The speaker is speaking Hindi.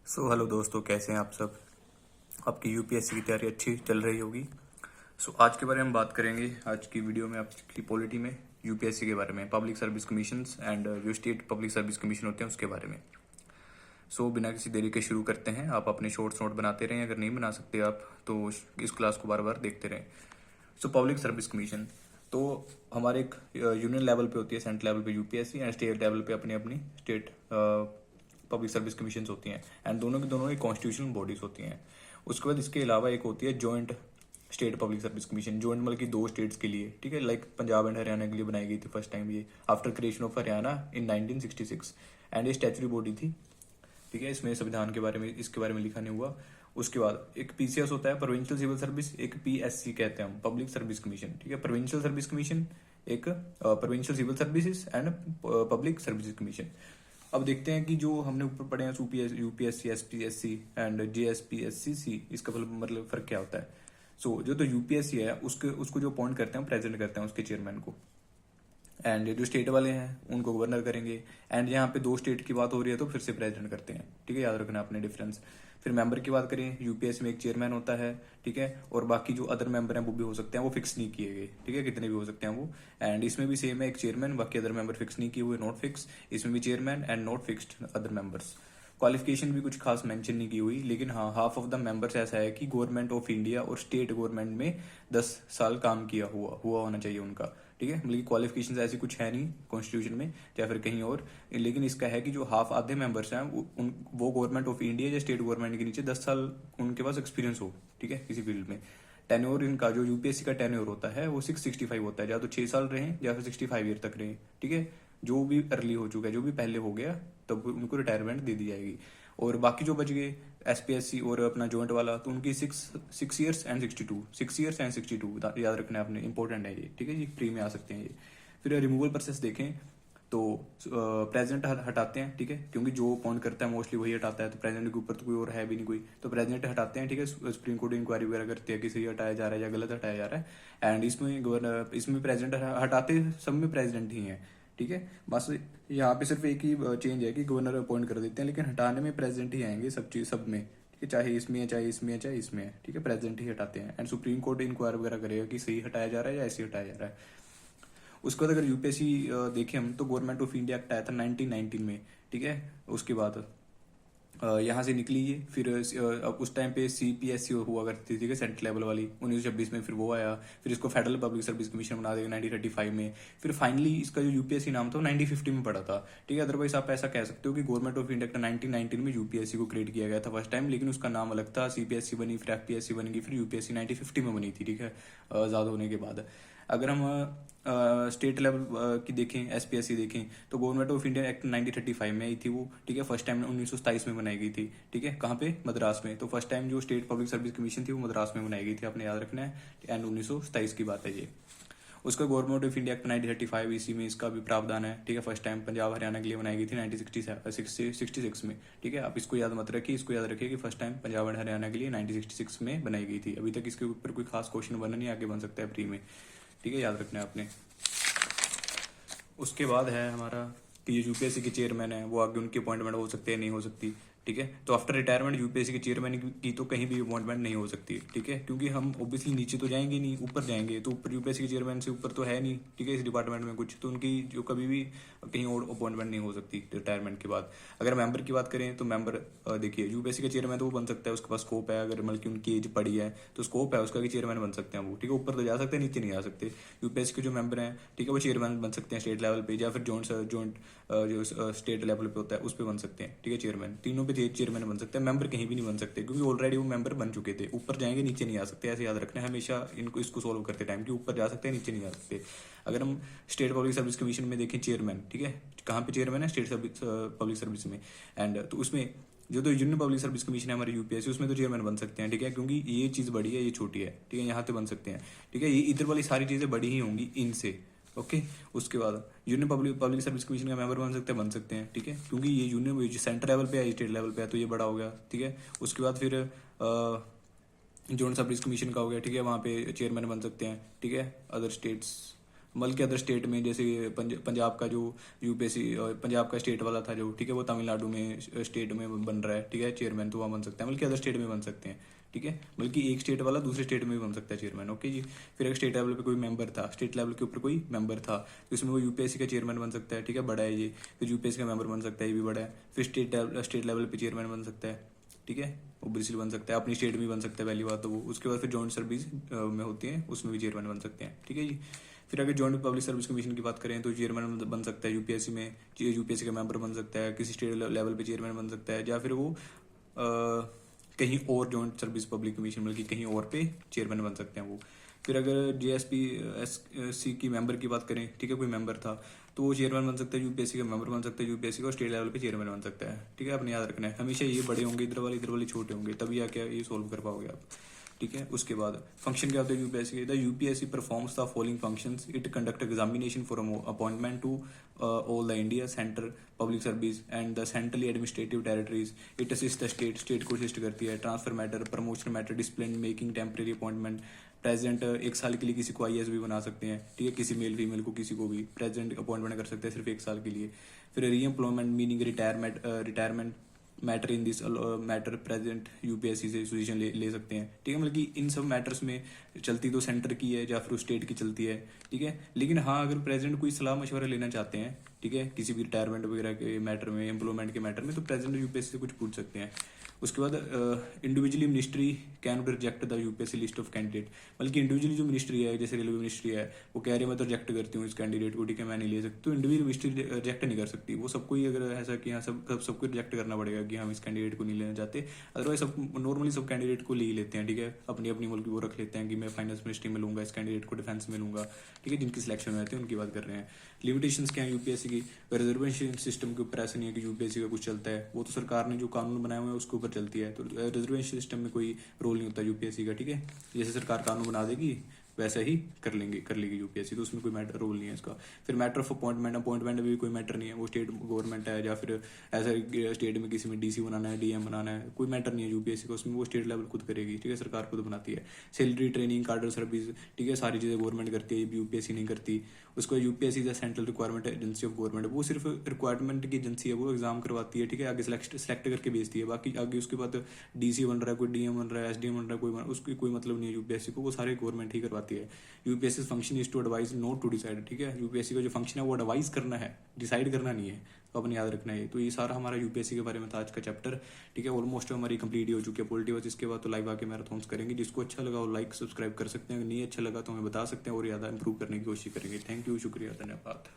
हेलो दोस्तों, कैसे हैं आप सब। आपकी यूपीएससी की तैयारी अच्छी चल रही होगी। आज के बारे में बात करेंगे। आज की वीडियो में आपकी पॉलिटी में यूपीएससी के बारे में, पब्लिक सर्विस कमीशंस एंड जो स्टेट पब्लिक सर्विस कमीशन होते हैं उसके बारे में। बिना किसी देरी के शुरू करते हैं। आप अपने शॉर्ट्स नोट बनाते रहें, अगर नहीं बना सकते आप तो इस क्लास को बार बार देखते रहें। पब्लिक सर्विस कमीशन तो हमारे एक यूनियन लेवल पे होती है, सेंट्रल लेवल पे यूपीएससी एंड स्टेट लेवल पे अपनी अपनी स्टेट पब्लिक सर्विस कमीशन होती हैं। एंड दोनों की दोनों एक कॉन्स्टिट्यूशनल बॉडीज होती हैं। उसके बाद इसके अलावा एक होती है joint state public service commission. Joint मतलब कि दो स्टेट्स के लिए, ठीक है। लाइक पंजाब एंड हरियाणा के लिए बनाई गई थी फर्स्ट टाइम ये after creation of Haryana in 1966। And ये स्टैचुटरी बॉडी थी, ठीक है। इसमें संविधान के बारे में, इसके बारे में लिखा नहीं हुआ। उसके बाद एक पीसीएस होता है, प्रोविंशियल सिविल सर्विस। एक पीएससी कहते हैं हम, पब्लिक सर्विस कमीशन, ठीक है। प्रोविंशियल सर्विस कमीशन, एक provincial civil services and public service commission. अब देखते हैं कि जो हमने ऊपर पढ़े हैं यूपीएससी, एसपीएससी एंड जेएसपीएससी, इसका मतलब फर्क क्या होता है। जो तो यूपीएससी है उसको जो अपॉइंट करते हैं, प्रेजेंट करते हैं उसके चेयरमैन को। एंड जो स्टेट वाले हैं उनको गवर्नर करेंगे। एंड यहाँ पे दो स्टेट की बात हो रही है तो फिर से प्रेसिडेंट करते हैं, ठीक है। याद रखना अपने डिफरेंस। फिर मेंबर की बात करें, यूपीएससी में एक चेयरमैन होता है, ठीक है। और बाकी जो अदर मेंबर हैं वो भी हो सकते हैं, वो फिक्स नहीं किए गए, ठीक है, कितने भी हो सकते हैं वो। एंड इसमें भी सेम है, एक चेयरमैन, बाकी अदर मेंबर फिक्स नहीं किए हुए, नॉट फिक्स। इसमें भी chairman and not fixed other members. Qualification भी कुछ खास मेंशन नहीं की हुई, लेकिन हाँ, हाफ ऑफ द मेंबर्स ऐसा है कि गवर्नमेंट ऑफ इंडिया और स्टेट गवर्नमेंट में 10 साल काम किया हुआ होना चाहिए उनका, ठीक है। मतलब क्वालिफिकेशन ऐसी कुछ है नहीं कॉन्स्टिट्यूशन में या फिर कहीं और। लेकिन इसका है कि जो हाफ आधे मेंबर्स हैं वो गवर्नमेंट ऑफ इंडिया या स्टेट गवर्नमेंट के नीचे 10 साल उनके पास एक्सपीरियंस हो, ठीक है, किसी फील्ड में। टेन्योर इनका जो यूपीएससी का टेन्योर होता है वो 665 होता है, या तो 6 साल रहे या फिर 65 ईयर तक रहे, ठीक है। जो भी अर्ली हो चुका है, जो भी पहले हो गया, तब उनको रिटायरमेंट दे दी जाएगी। और बाकी जो बच गए एसपीएससी और अपना जॉइंट वाला, तो उनकी 6 ईयर्स एंड 62, 6 ईयर्स एंड 62 याद रखना है आपने, इंपॉर्टेंट है ये, ठीक है जी। फ्री में आ सकते हैं ये। फिर रिमूवल प्रोसेस देखें तो प्रेसिडेंट हटाते हैं, ठीक है, क्योंकि जो अपॉइंट करता है मोस्टली वही हटाता है, तो प्रेसिडेंट के ऊपर तो कोई और है भी नहीं कोई, तो प्रेसिडेंट हटाते हैं, ठीक है। सुप्रीम कोर्ट इंक्वायरी वगैरह करती है कि सही हटाया जा रहा है या गलत हटाया जा रहा है। एंड इसमें प्रेसिडेंट हटाते सब में प्रेसिडेंट ही है, ठीक है। बस यहाँ पे सिर्फ एक ही चेंज है कि गवर्नर अपॉइंट कर देते हैं, लेकिन हटाने में प्रेसिडेंट ही आएंगे सब चीज, सब में, ठीक है। चाहे इसमें है, चाहे इसमें है, चाहे इसमें है, ठीक है, प्रेसिडेंट ही हटाते हैं। एंड सुप्रीम कोर्ट इंक्वायरी वगैरह करेगा कि सही हटाया जा रहा है या ऐसे हटाया जा रहा है। उसके बाद अगर यूपीएससी देखें हम, तो गवर्नमेंट ऑफ इंडिया एक्ट आया था 1919 में, ठीक है। उसके बाद यहाँ से निकली ये। फिर उस टाइम पे सीपीएससी हुआ करती थी, सेंट्रल लेवल वाली, 1926 में फिर वो आया। फिर इसको फेडरल पब्लिक सर्विस कमीशन बना देगा 1935 में। फिर फाइनली इसका जो यूपीएससी नाम था वो 1950 में पड़ा था, ठीक है। अदरवाइज आप ऐसा कह सकते हो कि गवर्नमेंट ऑफ इंडिया 1919 में यूपीएससी को क्रिएट किया गया था फर्स्ट टाइम, लेकिन उसका नाम अलग था। सीपीएससी बनी, फिर एफपीएससी बनेगी, फिर यूपीएससी 1950 में बनी थी, ठीक है, आजाद होने के बाद। अगर हम स्टेट लेवल की देखें, एसपीएससी देखें, तो गवर्नमेंट ऑफ इंडिया एक्ट 1935 में आई थी वो, ठीक है। फर्स्ट टाइम 1927 में बनाई गई थी, ठीक है। कहाँ पे? मद्रास में। तो फर्स्ट टाइम जो स्टेट पब्लिक सर्विस कमीशन थी वो मद्रास में बनाई गई थी, आपने याद रखना है। एंड 1927 की बात है ये। उसका गवर्नमेंट ऑफ इंडिया एक्ट 1935, इसी में इसका भी प्रावधान है, ठीक है। फर्स्ट टाइम पंजाब हरियाणा के लिए बनाई गई थी 1966 में, ठीक है। आप इसको याद मत रखिए, इसको याद रखिए कि first time Punjab and Haryana के लिए 1966 में बनाई गई थी। अभी तक इसके ऊपर कोई खास क्वेश्चन बना नहीं, आगे बन सकता है प्री में, ठीक है, याद रखना है आपने। उसके बाद है हमारा कि ये यूपीएससी के चेयरमैन है, वो आगे उनकी अपॉइंटमेंट हो सकती है, नहीं हो सकती, ठीक है। तो आफ्टर रिटायरमेंट यूपीएससी के चेयरमैन की तो कहीं भी अपॉइंटमेंट नहीं हो सकती, ठीक है, क्योंकि हम ऑब्वियसली नीचे तो जाएंगे नहीं, ऊपर जाएंगे, तो ऊपर यूपीएससी के चेयरमैन से ऊपर तो है नहीं, ठीक है, इस डिपार्टमेंट में कुछ, तो उनकी जो कभी भी कहीं और अपॉइंटमेंट नहीं हो सकती रिटायरमेंट के बाद। अगर मेंबर की बात करें तो मेंबर देखिए, यूपीएससी का चेयरमैन तो वो बन सकता है, उसके पास स्कोप है, अगर मतलब कि उनकी एज पड़ी है तो स्कोप है उसका कि चेयरमैन बन सकते हैं वो, ठीक है। ऊपर तो जा सकते हैं, नीचे नहीं आ सकते। यूपीएससी के जो मेंबर हैं, ठीक है, वो चेयरमैन बन सकते हैं स्टेट लेवल पे, या फिर जॉइंट जो स्टेट लेवल पे होता है उस पर बन सकते हैं, ठीक है। चेयरमैन तीनों पे चेयरमैन बन सकते हैं, मेंबर कहीं भी नहीं बन सकते, क्योंकि ऑलरेडी वो मेंबर बन चुके थे। ऊपर जाएंगे, नीचे नहीं आ सकते, ऐसे याद रखना है हमेशा इनको, इसको सोल्व करते टाइम कि ऊपर जा सकते हैं, नीचे नहीं आ सकते। अगर हम स्टेट पब्लिक सर्विस कमीशन में देखें चेयरमैन, ठीक है, कहाँ पे चेयरमैन है? स्टेट पब्लिक सर्विस में। एंड तो उसमें जो तो यूनियन पब्लिक सर्विस कमीशन है हमारे यूपीएससी, उसमें तो चेयरमैन बन सकते हैं, ठीक है, क्योंकि ये चीज़ बड़ी है, ये छोटी है, ठीक है, यहाँ पे बन सकते हैं, ठीक है। ये इधर वाली सारी चीज़ें बड़ी ही होंगी इनसे, ओके। उसके बाद यूनियन पब्लिक सर्विस कमीशन का मेंबर बन सकते हैं, ठीक है, क्योंकि ये यूनियन सेंटर लेवल पे है, स्टेट लेवल पे है, तो ये बड़ा हो गया, ठीक है। उसके बाद फिर जॉइंट सर्विस कमीशन का हो गया, ठीक है, वहाँ पे चेयरमैन बन सकते हैं, ठीक है, अदर स्टेट्स बल्कि अदर स्टेट में जैसे पंजाब का जो यूपीएससी पंजाब का स्टेट वाला था जो, ठीक है, वो तमिलनाडु में स्टेट में बन रहा है, ठीक है, चेयरमैन, तो वहाँ बन सकता है, बल्कि अदर स्टेट में बन सकते हैं, ठीक है, बल्कि एक स्टेट वाला दूसरे स्टेट में भी बन सकता है चेयरमैन। ओके जी। फिर अगर स्टेट लेवल पे कोई मेंबर था, स्टेट लेवल के ऊपर कोई मेंबर था, तो इसमें वो यूपीएससी का चेयरमैन बन सकता है, ठीक है, बड़ा है ये। फिर यूपीएससी का मेंबर बन सकता है, ये भी बड़ा है। फिर स्टेट लेवल पे चेयरमैन बन सकता है, ठीक है, ओबियसली बन सकता है, अपनी स्टेट में भी बन सकता है, पहली बात तो वो। उसके बाद फिर जॉइंट सर्विस में होती है, उसमें भी चेयरमैन बन सकते हैं, ठीक है जी। फिर अगर जॉइंट पब्लिक सर्विस कमीशन की बात करें तो चेयरमैन बन सकता है यूपीएससी में, यूपीएससी का मेंबर बन सकता है, किसी स्टेट लेवल पे चेयरमैन बन सकता है, या फिर वो कहीं और जॉइंट सर्विस पब्लिक कमीशन बल्कि कहीं और पे चेयरमैन बन सकते हैं वो। फिर अगर जेएसपी सी की मेंबर की बात करें, ठीक है, कोई मेंबर था तो वो चेयरमैन बन सकता है, यूपीएससी का मेंबर बन सकता है यूपीएससी का, और स्टेट लेवल पे चेयरमैन बन सकता है, ठीक है। अपने याद रखना है हमेशा ये बड़े होंगे इधर वाले छोटे होंगे, तभी आके ये सोल्व कर पाओगे आप, ठीक है। उसके बाद फंक्शन क्या होता है UPSC, the UPSC performs the following functions, it conduct examination for appointment to all the India centre public service and the centrally administrative territories, it assist the state को असिस्ट करती है, transfer matter, promotion matter, discipline making, temporary appointment, president एक साल के लिए किसी को आईएएस भी बना सकते हैं, ठीक है, किसी मेल फीमेल को किसी को भी प्रेसिडेंट अपॉइंटमेंट कर सकते हैं सिर्फ एक साल के लिए। फिर री employment meaning retirement matter in this matter present UPSC से पोजीशन ले सकते हैं, ठीक है। मतलब कि इन सब मैटर्स में चलती तो सेंटर की है या फिर स्टेट की चलती है, ठीक है। लेकिन हाँ, अगर प्रेसिडेंट कोई सलाह मशवरा लेना चाहते हैं, ठीक है, किसी भी रिटायरमेंट वगैरह के मैटर में, एम्प्लॉयमेंट के मैटर में, तो प्रेसिडेंट यूपीएससी से कुछ पूछ सकते हैं। उसके बाद individually ministry can reject the UPSC list of candidate, बल्कि इंडिविजुअली जो मिनिस्ट्री है, जैसे रेलवे मिनिस्ट्री है, वो कह रही है मैं तो रिजेक्ट करती हूँ इस कैंडिडेट को, ठीक है, मैं नहीं ले सकती, तो इंडिविजुअल मिनिस्ट्री रिजेक्ट नहीं कर सकती, वो सबको ही अगर ऐसा कि हाँ सबको रिजेक्ट करना पड़ेगा कि हम इस कैंडिडेट को नहीं लेना चाहते। अदरवाइज सब नॉर्मली सब कैंडिडेट को ले ही लेते हैं, ठीक है, अपनी अपनी मुल्क वो रख लेते हैं कि मैं फाइनेंस मिनिस्ट्री में लूंगा इस कैंडिडेट को, डिफेंस में लूंगा, ठीक है, जिनकी सिलेक्शन में आती है उनकी बात कर रहे हैं। लिमिटेशंस क्या है यूपीएससी की, रिजर्वेशन सिस्टम के ऊपर ऐसा नहीं है कि यूपीएससी का कुछ चलता है, वो तो सरकार ने जो कानून बनाए हुए हैं उसके ऊपर चलती है, तो रिजर्वेशन सिस्टम में कोई रोल नहीं होता यूपीएससी का, ठीक है। जैसे सरकार कानून बना देगी वैसा ही कर लेगी यूपीएससी, तो उसमें कोई मैटर रोल नहीं है इसका। फिर मैटर ऑफ अपॉइंटमेंट में भी कोई मैटर नहीं है, वो स्टेट गवर्नमेंट है या फिर ऐसा स्टेट में किसी में डीसी बनाना है, डीएम बनाना है, कोई मैटर नहीं है यूपीएससी का, उसमें वो स्टेट लेवल खुद करेगी, ठीक है, सरकार खुद बनाती है। सैलरी, ट्रेनिंग, कार्डर सर्विस, ठीक है, सारी चीज़ें गवर्नमेंट करती है, यूपीएससी नहीं करती। उसको UPSC the central requirement agency of government, वो सिर्फ रिक्वायरमेंट की एजेंसी है, वो एग्जाम करवाती है, ठीक है, आगे सेलेक्ट करके भेजती है, बाकी आगे उसके बाद डीसी बन रहा है, कोई डीएम बन रहा है, एसडीएम बन रहा है, उसकी कोई मतलब नहीं है यूपीएससी को, वो सारे गवर्नमेंट ही करवाती है। UPSC function is to advise, not to decide, ठीक है, यूपीएससी का जो फंक्शन है वो एडवाइज करना है, डिसाइड करना नहीं है, तो अपने याद रखना है। तो ये सारा हमारा यूपीएससी के बारे में था आज का चैप्टर, ठीक है, ऑलमोस्ट हमारी कंप्लीट हो चुकी है पॉलिटी बस। इसके बाद तो लाइव आके मैराथन्स करेंगे, जिसको अच्छा लगा वो लाइक सब्सक्राइब कर सकते हैं, अगर नहीं अच्छा लगा तो हमें बता सकते हैं और ज़्यादा इंप्रूव करने की कोशिश करेंगे। थैंक यू, शुक्रिया, धन्यवाद।